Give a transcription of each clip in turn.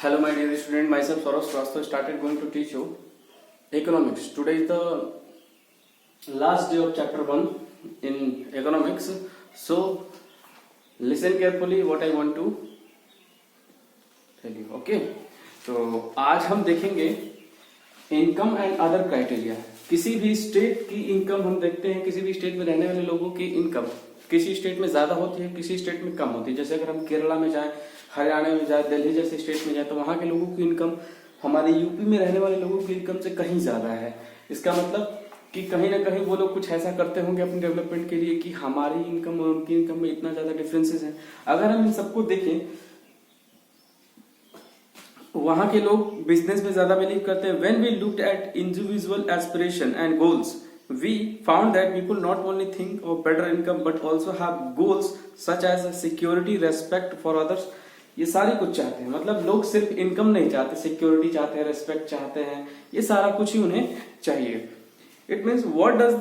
Hello, my dear student. Myself Saurav Srivastava started going to teach you economics. Today is the last day of chapter 1 in economics. So listen carefully what I want to tell you. Okay. तो आज हम देखेंगे income and other criteria. किसी भी state की income हम देखते हैं, किसी भी स्टेट में रहने वाले लोगों की इनकम किसी स्टेट में ज्यादा होती है, किसी स्टेट में कम होती है। जैसे अगर हम केरला में जाएं, हरियाणा में जाए, दिल्ली जैसे स्टेट में जाए तो वहां के लोगों की इनकम हमारे यूपी में रहने वाले लोगों की इनकम से कहीं ज्यादा है। इसका मतलब कि कहीं ना कहीं वो लोग कुछ ऐसा करते होंगे अपने डेवलपमेंट के लिए कि हमारी इनकम और उनकी इनकम में इतना ज्यादा डिफरेंसेस है। अगर हम इन सबको देखें, वहां के लोग बिजनेस में ज्यादा बिलीव करते हैं। When we looked at individual aspiration and goals, we found that people not only think of better income but also have goals such as security, respect for others। ये सारी कुछ चाहते हैं। मतलब लोग सिर्फ इनकम नहीं चाहते, सिक्योरिटी चाहते हैं, रेस्पेक्ट चाहते हैं, ये सारा कुछ ही उन्हें चाहिए। It means what does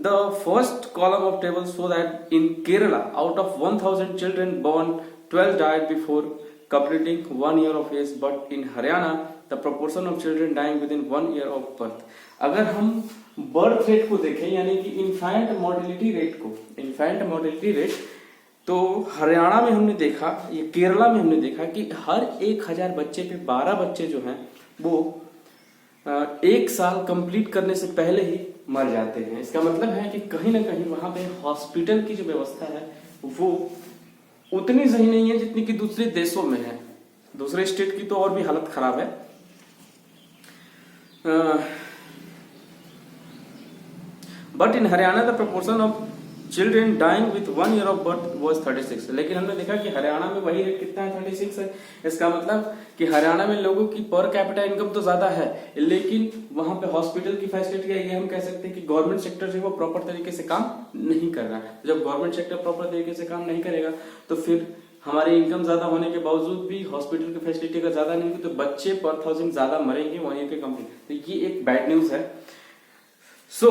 the first column of table show that in Kerala out of 1000 children born 12 died before completing 1 year of age, but in Haryana the proportion of children dying within 1 year of birth। अगर हम birth rate को देखें यानी कि infant mortality rate, तो हरियाणा में हमने देखा, ये केरला में हमने देखा कि हर 1000 बच्चे पे 12 बच्चे जो हैं वो 1 साल कंप्लीट करने से पहले ही मर जाते हैं। इसका मतलब है कि कहीं ना कहीं वहां पे हॉस्पिटल की जो व्यवस्था है वो उतनी सही नहीं है जितनी कि दूसरे देशों में है। दूसरे स्टेट की तो और भी हालत खराब है। But in Haryana the proportion of children dying with 1 year of birth was 36। लेकिन हमने देखा कि हरियाणा में वही रेट कितना है, 36 है। इसका मतलब कि हरियाणा में लोगों की पर कैपिटा इनकम तो ज्यादा है, लेकिन वहां पे हॉस्पिटल की फैसिलिटी है, ये हम कह सकते हैं कि गवर्नमेंट सेक्टर जो है वो प्रॉपर तरीके से काम नहीं कर रहा है। जब गवर्नमेंट सेक्टर प्रॉपर तरीके से काम नहीं करेगा तो फिर हमारी इनकम ज्यादा होने के बावजूद भी हॉस्पिटल की फैसिलिटी का ज्यादा नहीं होगी तो बच्चे पर 1000 ज्यादा मरेंगे 1 year के कंप्लीट। तो ये एक बैड न्यूज है। सो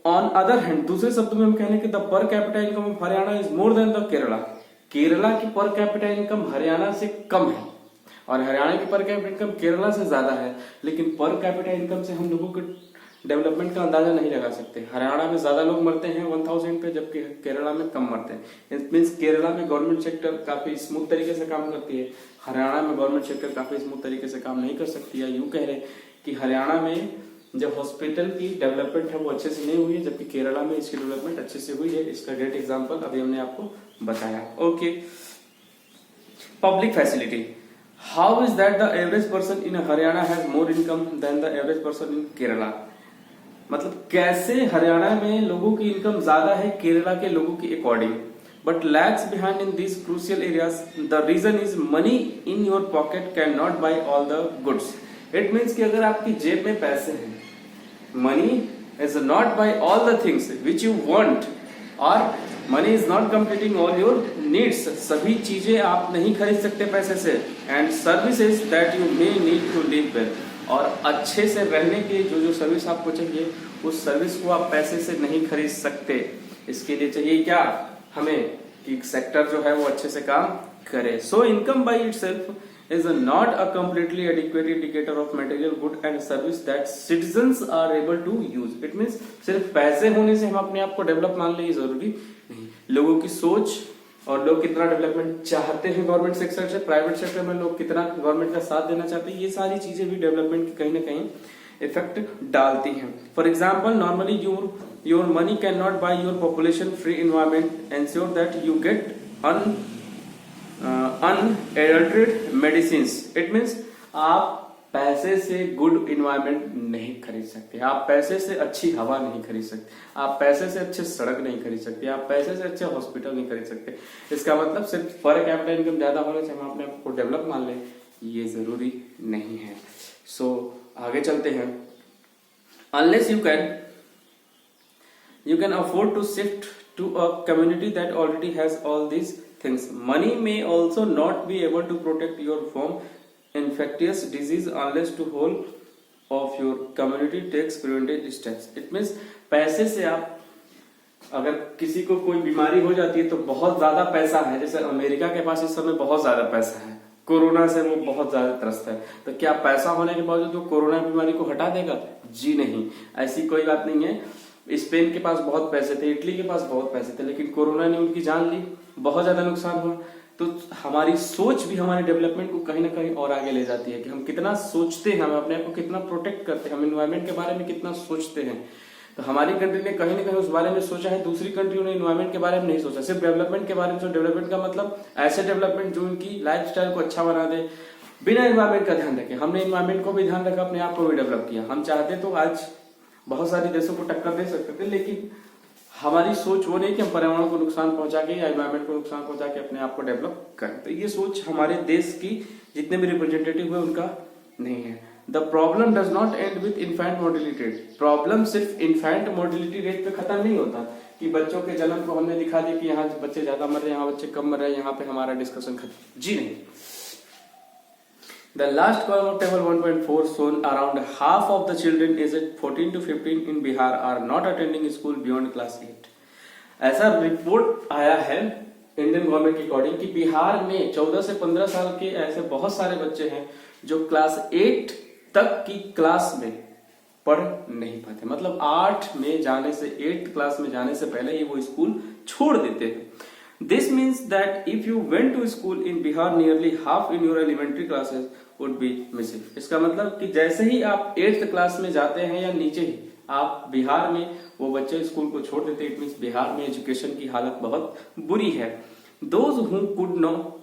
ऑन अदर हैंड, दूसरे शब्द में हम कह रहे कि द पर capita income of Haryana is more than the Kerala. Kerala की पर कैपिटा इनकम हरियाणा से कम है और हरियाणा की पर कैपिटा इनकम केरला से ज्यादा है, लेकिन पर कैपिटा इनकम से हम लोगों के डेवलपमेंट का अंदाजा नहीं लगा सकते। हरियाणा में ज्यादा लोग मरते हैं 1000 पे, जबकि केरला में कम मरते हैं। इट मीन्स केरला में गवर्नमेंट सेक्टर काफी स्मूथ तरीके से काम करती है, हरियाणा में गवर्नमेंट सेक्टर काफी स्मूथ तरीके से काम नहीं कर सकती है। यूं कह रहे कि हरियाणा में जब हॉस्पिटल की डेवलपमेंट है वो अच्छे से नहीं हुई है, जबकि केरला में इसकी डेवलपमेंट अच्छे से हुई है। इसका ग्रेट एग्जांपल अभी हमने आपको बताया। Okay, public facility. How is that the average person in Haryana has more income than the average person in Kerala. मतलब कैसे हरियाणा में लोगों की इनकम ज्यादा है केरला के लोगों की according, but lags behind in this crucial areas. The reason is money in your pocket can not buy all the goods. It means कि अगर आपकी जेब में पैसे हैं, money is not buy all the things which you want, और money is not completing all your needs. सभी चीजें आप नहीं खरीद सकते पैसे से। And services that you may need to live well, और अच्छे से रहने के जो सर्विस आपको चाहिए उस सर्विस को आप पैसे से नहीं खरीद सकते। इसके लिए चाहिए क्या हमें कि सेक्टर जो है वो अच्छे से काम करे। So income by itself is not a completely adequate indicator of material good and service that citizens are able to use। It means सिर्फ पैसे होने से हम अपने आप को डेवलप मान ले, ये जरूरी नहीं। लोगों की सोच और लोग कितना डेवलपमेंट चाहते हैं गवर्नमेंट सेक्टर से, प्राइवेट सेक्टर में लोग कितना गवर्नमेंट का साथ देना चाहते हैं, ये सारी चीजें भी डेवलपमेंट की कहीं ना कहीं इफेक्ट डालती हैं। For example, normally your money can not buy your population free environment, ensure that you get unadulterated medicines. It means आप पैसे से गुड इन्वायरमेंट नहीं खरीद सकते, आप पैसे से अच्छी हवा नहीं खरीद सकते, आप पैसे से अच्छे सड़क नहीं खरीद सकते, आप पैसे से अच्छे हॉस्पिटल नहीं खरीद सकते। इसका मतलब सिर्फ पर कैपिटा इनकम ज्यादा होने से हम अपने आप को डेवलप मान लें, ये जरूरी नहीं है। सो आगे चलते हैं। Unless you can afford to shift to a community that already has all these things, money may also not be able to protect you from infectious disease unless the whole of your community takes preventive steps। It means पैसे से आप अगर किसी को कोई बीमारी हो जाती है तो बहुत ज्यादा पैसा है, जैसे अमेरिका के पास इस समय बहुत ज्यादा पैसा है, कोरोना से वो बहुत ज्यादा त्रस्त है, तो क्या पैसा होने के बावजूद वो कोरोना बीमारी को हटा देगा? जी नहीं, ऐसी कोई बात नहीं है। स्पेन के पास बहुत पैसे थे, इटली के पास बहुत पैसे थे, लेकिन कोरोना ने उनकी जान ली, बहुत ज्यादा नुकसान हुआ। तो हमारी सोच भी हमारे डेवलपमेंट को कहीं ना कहीं और आगे ले जाती है कि हम कितना सोचते हैं, हम अपने आप को कितना प्रोटेक्ट करते हैं, हम एनवायरमेंट के बारे में कितना सोचते हैं। तो हमारी कंट्री ने कहीं ना कहीं उस बारे में सोचा है, दूसरी कंट्रियों ने एनवायरमेंट के बारे में नहीं सोचा, सिर्फ डेवलपमेंट के बारे में। तो डेवलपमेंट का मतलब ऐसे डेवलपमेंट जो उनकी लाइफस्टाइल को अच्छा बना दे, बिना एनवायरमेंट का ध्यान रखे। हमने एनवायरमेंट को भी ध्यान रखा, अपने आप को भी डेवलप किया। हम चाहते तो आज बहुत सारी देशों को टक्कर दे सकते थे, लेकिन हमारी सोच वो नहीं कि हम पर्यावरण को नुकसान पहुंचा के या एनवायरमेंट को नुकसान पहुंचा के अपने आप को डेवलप करें। तो ये सोच हमारे देश की जितने भी रिप्रेजेंटेटिव हुए उनका नहीं है। The problem does not and with infant mortality rate. Problem सिर्फ इन्फेंट मोर्टिलिटी रेट पे खत्म नहीं होता कि बच्चों के जन्म को हमने दिखा दिया कि यहाँ बच्चे ज्यादा मर रहे हैं, यहाँ बच्चे कम मर रहे हैं, यहाँ पे हमारा डिस्कशन खत्म। जी नहीं। The last column of table 1.4 shown around half of the children aged 14 to 15 in Bihar are not attending school beyond class 8. ऐसा रिपोर्ट आया है इंडियन गवर्नमेंट के अकॉर्डिंग कि बिहार में 14 से 15 साल के ऐसे बहुत सारे बच्चे हैं जो क्लास 8 तक की क्लास में पढ़ नहीं पाते। मतलब 8 में जाने से 8th क्लास में जाने से पहले ही वो स्कूल छोड़ देते हैं। This means that if you went to school in Bihar nearly half in your elementary classes would be missing. इसका मतलब कि जैसे ही आप 8th क्लास में जाते हैं या नीचे ही आप बिहार में वो बच्चे स्कूल को छोड़ देते हैं। इट मीन्स बिहार में एजुकेशन की हालत बहुत बुरी है। Those who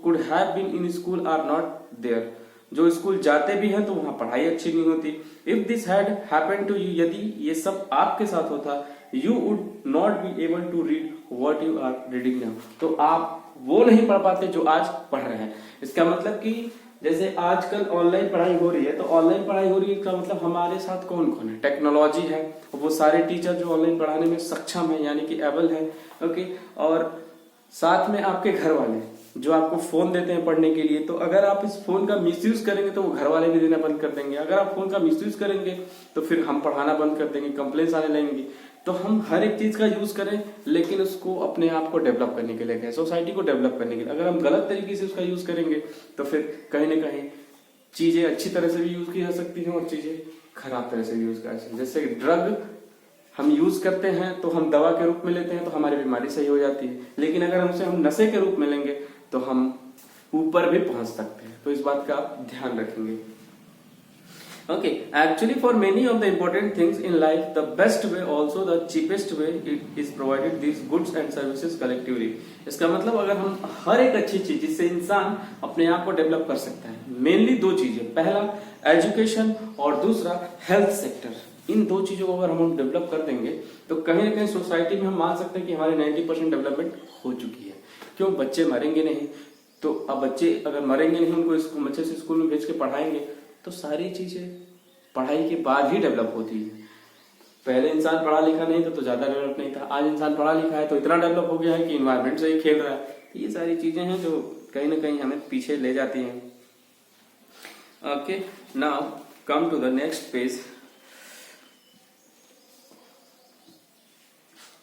could have been in school are not there. जो स्कूल जाते भी हैं तो वहां पढ़ाई अच्छी नहीं होती। If this had happened to you, यदि ये सब आपके साथ होता, you would not be able to read what you are reading now. तो आप वो नहीं पढ़ पाते जो आज पढ़ रहे हैं। इसका मतलब कि जैसे आजकल ऑनलाइन पढ़ाई हो रही है, तो ऑनलाइन पढ़ाई हो रही है का मतलब हमारे साथ कौन कौन है? टेक्नोलॉजी है, वो सारे टीचर जो ऑनलाइन पढ़ाने में सक्षम है, यानी कि एबल है। ओके, और साथ में आपके घर वाले जो आपको फोन देते हैं पढ़ने के लिए। तो अगर आप इस फोन का मिसयूज करेंगे तो वो घर वाले भी देना बंद कर देंगे। अगर आप फोन का मिसयूज करेंगे तो फिर हम पढ़ाना बंद कर देंगे, कंप्लेंट्स आने लगेंगी। तो हम हर एक चीज का यूज करें, लेकिन उसको अपने आप को डेवलप करने के लिए करें, सोसाइटी को डेवलप करने के लिए। अगर हम गलत तरीके से उसका यूज करेंगे तो फिर कहीं ना कहीं चीजें अच्छी तरह से भी यूज की जा सकती हैं और चीजें खराब तरह से भी यूज कर सकती हैं। जैसे ड्रग हम यूज करते हैं तो हम दवा के रूप में लेते हैं तो हमारी बीमारी सही हो जाती है, लेकिन अगर हमसे हम नशे के रूप में लेंगे तो हम ऊपर भी पहुंच सकते हैं। तो इस बात का आप ध्यान रखेंगे। Okay, actually for many of the important things in life, the best way, also the cheapest way, it is provided these goods and services collectively. इसका मतलब अगर हम हर एक अच्छी चीज जिससे इंसान अपने आप को डेवलप कर सकता है, मेनली दो चीजें, पहला एजुकेशन और दूसरा हेल्थ सेक्टर। इन दो चीजों को अगर हम डेवलप कर देंगे तो कहीं ना कहीं सोसाइटी में हम मान सकते हैं कि हमारी 90% डेवलपमेंट हो चुकी है। क्यों? बच्चे मरेंगे नहीं, तो अब बच्चे अगर मरेंगे नहीं, उनको अच्छे से स्कूल में भेज के पढ़ाएंगे तो सारी चीजें पढ़ाई के बाद ही डेवलप होती है। पहले इंसान पढ़ा लिखा नहीं था तो ज्यादा डेवलप नहीं था, आज इंसान पढ़ा लिखा है तो इतना डेवलप हो गया है कि इन्वायरमेंट से ही खेल रहा है। तो ये सारी चीजें हैं जो कहीं ना कहीं हमें पीछे ले जाती हैं। Okay, now come to the next page.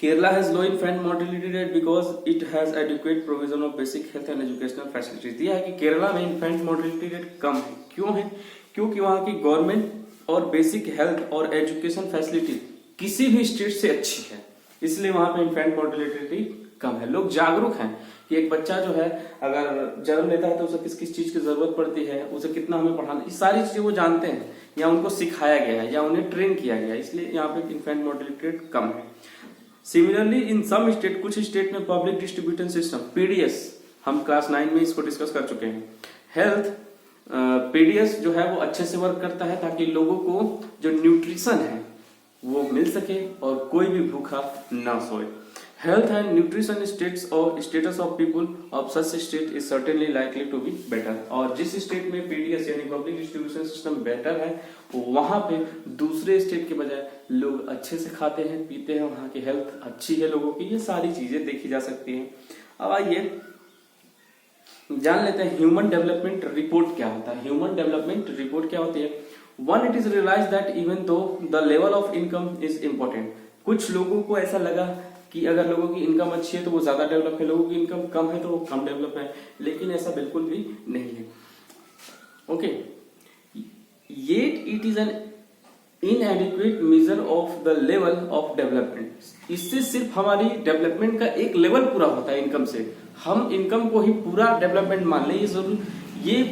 Kerala has low infant mortality rate because it has adequate provision of basic health and educational facilities। यह है कि केरला में इन्फेंट मोर्टेलिटी रेट कम है। क्यों है? क्योंकि वहाँ की गवर्नमेंट और बेसिक हेल्थ और एजुकेशन फैसिलिटी किसी भी स्टेट से अच्छी है, इसलिए वहां पे इन्फेंट मोर्टेलिटी कम है। लोग जागरूक हैं कि एक बच्चा जो है अगर जन्म लेता है तो उसे किस किस चीज की जरूरत पड़ती है, उसे कितना हमें पढ़ाना, ये सारी चीजें वो जानते हैं या उनको सिखाया गया है या उन्हें ट्रेन किया गया है, इसलिए यहाँ पे इन्फेंट मोर्टेलिटी रेट कम है। सिमिलरली इन सम स्टेट, कुछ स्टेट में पब्लिक डिस्ट्रीब्यूशन सिस्टम पीडीएस, हम क्लास 9 में इसको डिस्कस कर चुके हैं। हेल्थ पीडीएस जो है वो अच्छे से वर्क करता है ताकि लोगों को जो न्यूट्रिशन है वो मिल सके और कोई भी भूखा ना सोए। Health and nutrition status of people of such state is certainly likely to be better. और जिस स्टेट में पीडीएस यानी पब्लिक डिस्ट्रीब्यूशन सिस्टम बेटर है, वहां पे दूसरे स्टेट के बजाय लोग अच्छे से खाते हैं पीते हैं, वहां की हेल्थ अच्छी है लोगों की। ये सारी चीजें देखी जा सकती हैं। अब आइए जान लेते हैं ह्यूमन डेवलपमेंट रिपोर्ट क्या होता है। ह्यूमन डेवलपमेंट रिपोर्ट क्या होती है? One, it is realise that even though the level of income is important. कुछ लोगों को ऐसा लगा कि अगर लोगों की इनकम अच्छी है तो वो ज्यादा डेवलप है, लोगों की इनकम कम है तो वो कम डेवलप है, लेकिन ऐसा बिल्कुल भी नहीं है। Okay, yet it is an इनएडिक्वेट measure of the level of development. इससे सिर्फ हमारी डेवलपमेंट का एक लेवल पूरा होता है इनकम से, हम इनकम को ही पूरा डेवलपमेंट मान लें, ये जरूर ये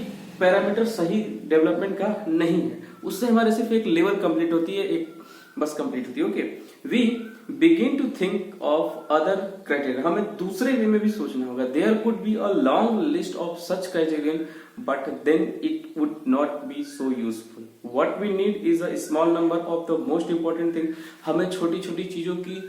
पैरामीटर सही डेवलपमेंट का नहीं है। उससे हमारे सिर्फ एक लेवल कंप्लीट होती है, एक बस कंप्लीट होती है। Okay, we begin to think of other criteria, हमें दूसरे वे में भी सोचना होगा। There could be a long list of such criterion but then it would not be so useful. What we need is a small number of the most important thing. हमें छोटी छोटी चीजों की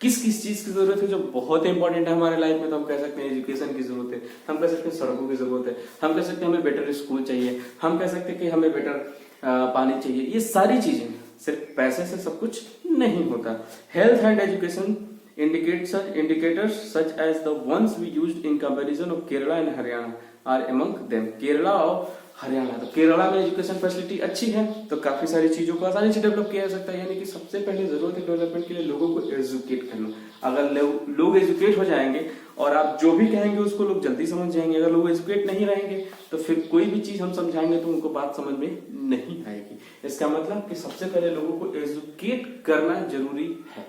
किस किस चीज की जरूरत है जो बहुत इंपॉर्टेंट है हमारे लाइफ में, तो हम कह सकते हैं एजुकेशन की जरूरत है, हम कह सकते हैं सड़कों की जरूरत है, हम कह सकते हैं हमें बेटर स्कूल चाहिए, हम कह सकते हैं कि हमें बेटर पानी चाहिए। ये सारी चीजें सिर्फ पैसे से सब कुछ नहीं होता। Health and education indicators such as the ones we used in comparison of Kerala and Haryana are among them। Kerala और हरियाणा, तो केरला में एजुकेशन फैसिलिटी अच्छी है तो काफी सारी चीजों को आसानी से डेवलप किया जा सकता है। यानी कि सबसे पहले जरूरत है डेवलपमेंट के लिए लोगों को एजुकेट करना। अगर लोग एजुकेट हो जाएंगे और आप जो भी कहेंगे उसको लोग जल्दी समझ जाएंगे। अगर लोग एजुकेट नहीं रहेंगे तो फिर कोई भी चीज हम समझाएंगे तो उनको बात समझ में नहीं आएगी। इसका मतलब कि सबसे पहले लोगों को एजुकेट करना जरूरी है।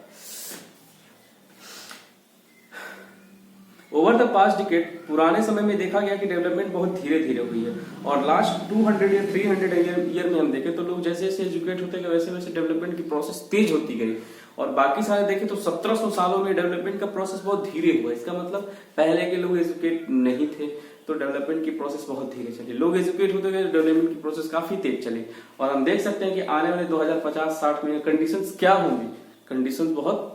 ओवर द पास्ट डिकेड, पुराने समय में देखा गया कि डेवलपमेंट बहुत धीरे धीरे हुई है, और लास्ट 200 या 300 ईयर में हम देखें तो लोग जैसे जैसे एजुकेट होते गए वैसे वैसे डेवलपमेंट की प्रोसेस तेज होती गई। और बाकी सारे देखें तो 1700 सालों में डेवलपमेंट का प्रोसेस बहुत धीरे हुआ। इसका मतलब पहले के लोग एजुकेट नहीं थे तो डेवलपमेंट की प्रोसेस बहुत धीरे चली। लोग एजुकेट होते गए, डेवलपमेंट की प्रोसेस काफी तेज चली। और हम देख सकते हैं कि आने वाले 2050-60 में कंडीशंस क्या होंगी। कंडीशंस बहुत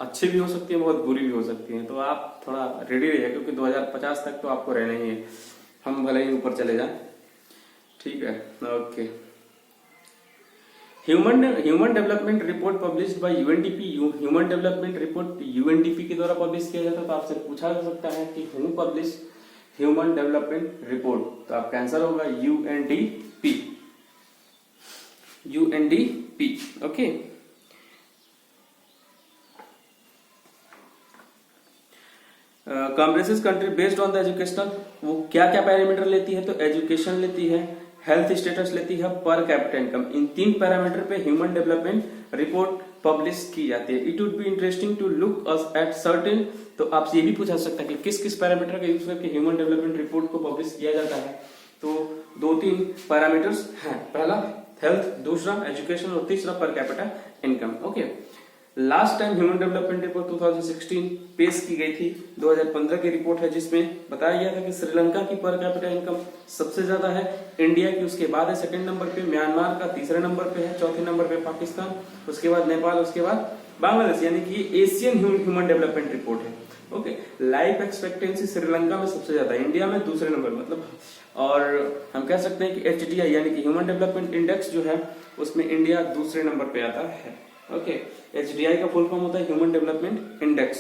अच्छी भी हो सकती है, बहुत बुरी भी हो सकती है। तो आप थोड़ा रेडी रहिए क्योंकि 2050 तक तो आपको रहना ही है, हम भले ही ऊपर चले जाएं। ठीक है, okay. Human development report published by UNDP. Human development report UNDP के द्वारा पब्लिश किया जाता है। तो आपसे पूछा जा सकता है कि who publish human development report, तो आपका आंसर होगा UNDP. UNDP, okay. Compressive country based on the educational, वो क्या क्या पैरामीटर लेती है, तो एजुकेशन लेती है, हेल्थ स्टेटस लेती है, पर कैपिटा इनकम। इन 3 पैरामीटर पे ह्यूमन डेवलपमेंट रिपोर्ट पब्लिश की जाती है। It would be interesting to look us at certain, तो आपसे ये भी पूछा सकता है कि किस किस पैरामीटर का यूज करके ह्यूमन डेवलपमेंट रिपोर्ट को पब्लिश किया जाता है। तो 2-3 पैरामीटर्स हैं, पहला हेल्थ, दूसरा एजुकेशन और तीसरा पर capita income. Okay, last time human development report 2016 पेश की गई थी। 2015 की रिपोर्ट है जिसमें बताया गया था कि श्रीलंका की पर कैपिटा इनकम सबसे ज्यादा है, इंडिया की उसके बाद है सेकंड नंबर पे, म्यांमार का तीसरे नंबर पे है, चौथे नंबर पे पाकिस्तान, उसके बाद नेपाल, उसके बाद बांग्लादेश। यानी कि एशियन ह्यूमन डेवलपमेंट रिपोर्ट है। ओके, लाइफ एक्सपेक्टेंसी श्रीलंका में सबसे ज्यादा, इंडिया में दूसरे नंबर, मतलब। और हम कह सकते हैं कि HDI यानी कि ह्यूमन डेवलपमेंट इंडेक्स जो है उसमें इंडिया दूसरे नंबर पे आता है। ओके, HDI का फुल फॉर्म होता है ह्यूमन डेवलपमेंट इंडेक्स,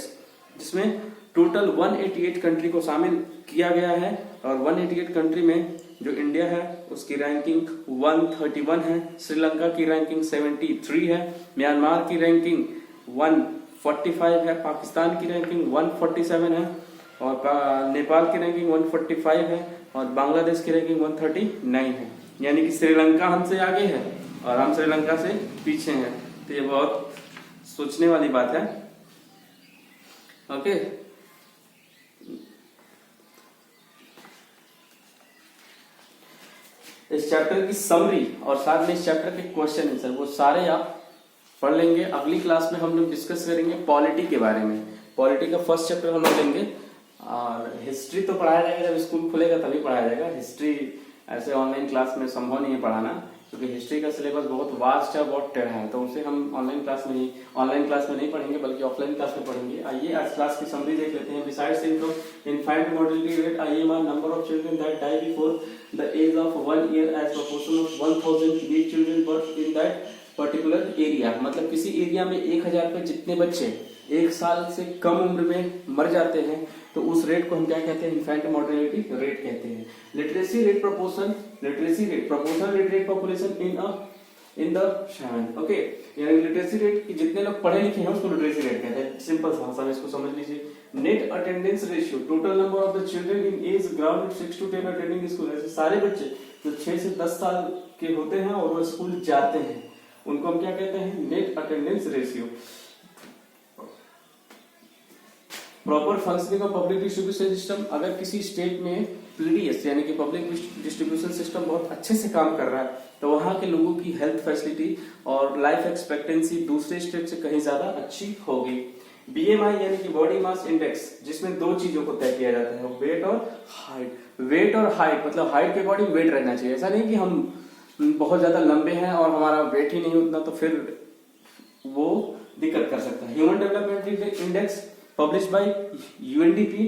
जिसमें टोटल 188 कंट्री को शामिल किया गया है। और 188 कंट्री में जो इंडिया है उसकी रैंकिंग 131 है, श्रीलंका की रैंकिंग 73 है, म्यांमार की रैंकिंग 145 है, पाकिस्तान की रैंकिंग 147 है, और नेपाल की रैंकिंग 145 है, और बांग्लादेश की रैंकिंग 139 है। यानी कि श्रीलंका हमसे आगे है और हम श्रीलंका से पीछे हैं। तो ये बहुत सोचने वाली बात है। ओके, इस चैप्टर की समरी और साथ में इस चैप्टर के क्वेश्चन आंसर वो सारे आप पढ़ लेंगे। अगली क्लास में हम लोग डिस्कस करेंगे पॉलिटी के बारे में। पॉलिटी का फर्स्ट चैप्टर हम लोग लेंगे, और हिस्ट्री तो पढ़ाया जाएगा जब स्कूल खुलेगा तभी पढ़ाया जाएगा। हिस्ट्री ऐसे ऑनलाइन क्लास में संभव नहीं है पढ़ाना, क्योंकि हिस्ट्री का सिलेबस बहुत वास्ट है, बहुत टेढ़ा है, तो उसे हम ऑनलाइन क्लास में नहीं पढ़ेंगे बल्कि ऑफलाइन क्लास में पढ़ेंगे। आइए आज क्लास की समरी देख लेते हैं। Besides infant mortality rate IMR, number of children that die before the age of 1 year as proportion of 1000 new children birth in that particular area. मतलब किसी एरिया में 1000 पे जितने बच्चे 1 साल से कम उम्र में मर जाते हैं तो उस रेट को हम क्या कहते हैं, इन्फेंट मोर्टेलिटी रेट कहते हैं। Literacy rate proportion rate population in a in the 7 okay. यानी लिटरेसी रेट कि जितने लोग पढ़े लिखे हैं उसको लिटरेसी रेट कहते हैं। सिंपल सा भाषा में इसको समझ लीजिए। Net attendance ratio, total number of the children in age grounded 6 to 10 attending school, ऐसे सारे बच्चे जो 6 से 10 साल के होते हैं और वो स्कूल जाते हैं उनको हम क्या कहते हैं, net attendance ratio. Proper functioning of public distribution system, अगर किसी स्टेट में पीडीएस यानी कि पब्लिक डिस्ट्रीब्यूशन सिस्टम बहुत अच्छे से काम कर रहा है तो वहां के लोगों की हेल्थ फैसिलिटी और लाइफ एक्सपेक्टेंसी दूसरे स्टेट से कहीं ज्यादा अच्छी होगी। बीएमआई यानी कि बॉडी मास इंडेक्स, जिसमें दो चीजों को तय किया जाता है, वेट और हाइट। वेट और हाइट मतलब हाइट के अकॉर्डिंग वेट रहना चाहिए। ऐसा नहीं कि हम बहुत ज्यादा लंबे हैं और हमारा वेट ही नहीं उतना, तो फिर वो दिक्कत कर सकता है। Human development index publish by UNDP,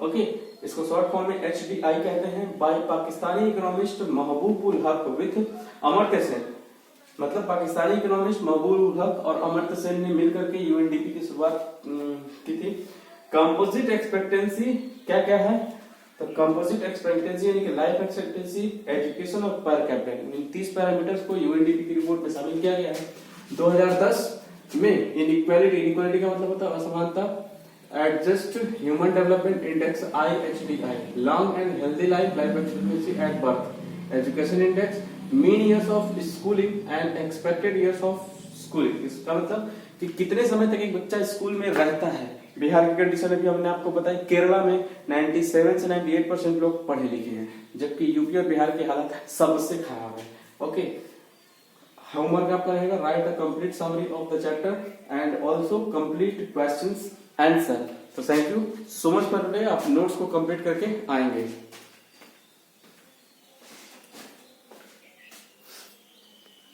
okay, इसको शॉर्ट फॉर्म में एचडीआई कहते हैं, bye Pakistani economist Mehboob ul Haq with Amartya Sen. मतलब पाकिस्तानी इकोनॉमिस्ट महबूब उल हक और अमर्त्य सेन ने मिलकर के यूएनडीपी की शुरुआत की थी। कंपोजिट एक्सपेक्टेंसी क्या क्या है, तो कंपोजिट एक्सपेक्टेंसी यानी कि लाइफ एक्सपेक्टेंसी, एजुकेशन और पर कैपिटा, इन 30 पैरामीटर्स को यूएनडीपी की रिपोर्ट में शामिल किया गया है। 2010 में इनइक्वालिटी का मतलब होता है असमानता, adjust human development index IHDI, long and healthy life expectancy at birth, education index, mean years of schooling and expected years of schooling. इसका मतलब कि कितने समय तक एक बच्चा स्कूल में रहता है। बिहार की कंडीशन अभी हमने आपको बताई, केरला में 97 से 98% लोग पढ़े लिखे हैं, जबकि यूपी और बिहार की हालत सबसे खराब है। ओके, होमवर्क आपका रहेगा, write a complete summary of the chapter and also complete questions answer. तो thank you so much for today. आप नोट्स को कंप्लीट करके आएंगे।